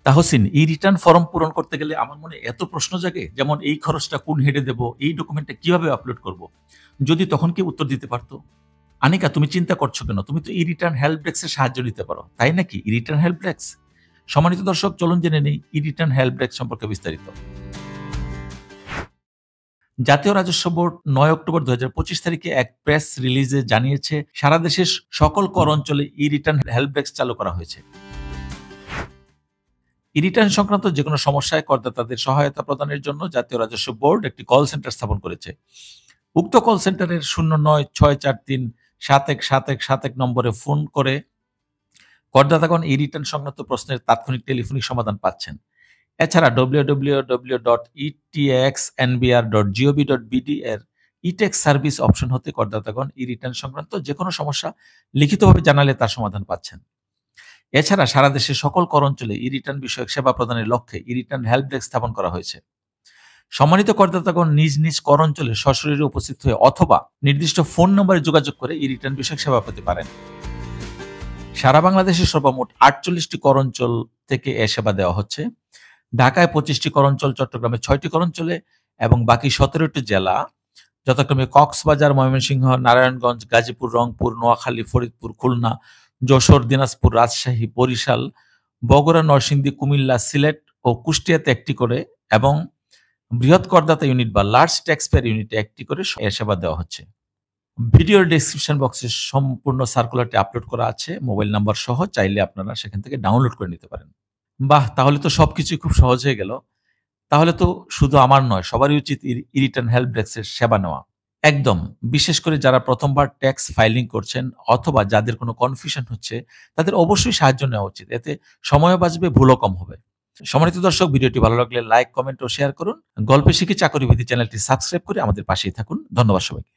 তাহসিন, এই return form পূরণ করতে গেলে আমার মনে এত প্রশ্ন জাগে, যেমন এই খরচটা কোন হেডে দেব, এই ডকুমেন্টটা কিভাবে আপলোড করব। যদি তখন কেউ উত্তর দিতে পারতো। আনিকা, তুমি চিন্তা করছো কেন? তুমি তো ই রিটার্ন হেল্প ডেস্কের সাহায্য নিতে পারো, তাই নাকি? ই রিটার্ন হেল্প ডেস্ক। সম্মানিত দর্শক, চলুন জেনে নেই ই রিটার্ন হেল্প ডেস্ক সম্পর্কে বিস্তারিত। জাতীয় রাজস্ব বোর্ড ৯ অক্টোবর ২০২৫ তারিখে এক প্রেস রিলিজে জানিয়েছে, সারা দেশের সকল কর অঞ্চলে ই রিটার্ন হেল্প ডেস্ক চালু করা হয়েছে। ই রিটার্ন সংক্রান্ত যে কোনো সমস্যায় করদাতাদের সহায়তা প্রদানের জন্য জাতীয় রাজস্ব বোর্ড একটি কল সেন্টার স্থাপন করেছে। উক্ত কল সেন্টারের ০৯৬৪৩৭১৭১৭১ নম্বরে ফোন করে করদাতাগণ ই রিটার্ন সংক্রান্ত প্রশ্নের তাৎক্ষণিক টেলিফোনিক সমাধান পাচ্ছেন। এছাড়া www.etxnbr.gov.bd এর ইটেক্স সার্ভিস অপশন হতে করদাতাগণ ই রিটার্ন সংক্রান্ত যে কোনো সমস্যা লিখিতভাবে জানালে তার সমাধান পাচ্ছেন। এছাড়া সারা দেশের সকল কর অঞ্চলে ই রিটার্ন বিষয়ক সেবা প্রদানের লক্ষ্যে ই রিটার্ন হেল্প ডেস্ক স্থাপন করা হয়েছে। সম্মানিত করদাতাগণ নিজ নিজ কর অঞ্চলে সশরীরে উপস্থিত হয়ে অথবা নির্দিষ্ট ফোন নম্বরে যোগাযোগ করে ই রিটার্ন বিষয়ক সেবা পেতে পারেন। সারা বাংলাদেশের সর্বমোট ৪৮টি কর অঞ্চল থেকে এ সেবা দেওয়া হচ্ছে। ঢাকায় ২৫টি কর অঞ্চল, চট্টগ্রামে ৬টি কর অঞ্চলে এবং বাকি ১৭টি জেলা যথাক্রমে কক্সবাজার, ময়মনসিংহ, নারায়ণগঞ্জ, গাজীপুর, রংপুর, নোয়াখালী, ফরিদপুর, খুলনা, যশোর, দিনাজপুর, রাজশাহী, বরিশাল, বগুড়া, নরসিংদী, কুমিল্লা, সিলেট ও কুষ্টিয়াতে একটি করে এবং বৃহৎ করদাতা ইউনিট বা লার্জ ট্যাক্স পেয়ার ইউনিটে একটি করে এ সেবা দেওয়া হচ্ছে। ভিডিওর ডেসক্রিপশন বক্সে সম্পূর্ণ সার্কুলারটি আপলোড করা আছে মোবাইল নাম্বার সহ, চাইলে আপনারা সেখান থেকে ডাউনলোড করে নিতে পারেন। বাহ, তাহলে তো সবকিছুই খুব সহজ হয়ে গেল। তাহলে তো শুধু আমার নয়, সবারই উচিত ই রিটার্ন হেল্প ডেস্কের সেবা নেওয়া। একদম, বিশেষ করে যারা প্রথমবার ট্যাক্স ফাইলিং করছেন অথবা যাদের কোনো কনফিউশন হচ্ছে, তাদের অবশ্যই সাহায্য নেওয়া উচিত। এতে সময়ও বাঁচবে, ভুলও কম হবে। সম্মানিত দর্শক, ভিডিওটি ভালো লাগলে লাইক, কমেন্ট ও শেয়ার করুন। গল্পে শিখি চাকরিবিধি চ্যানেলটি সাবস্ক্রাইব করে আমাদের পাশেই থাকুন। ধন্যবাদ সবাইকে।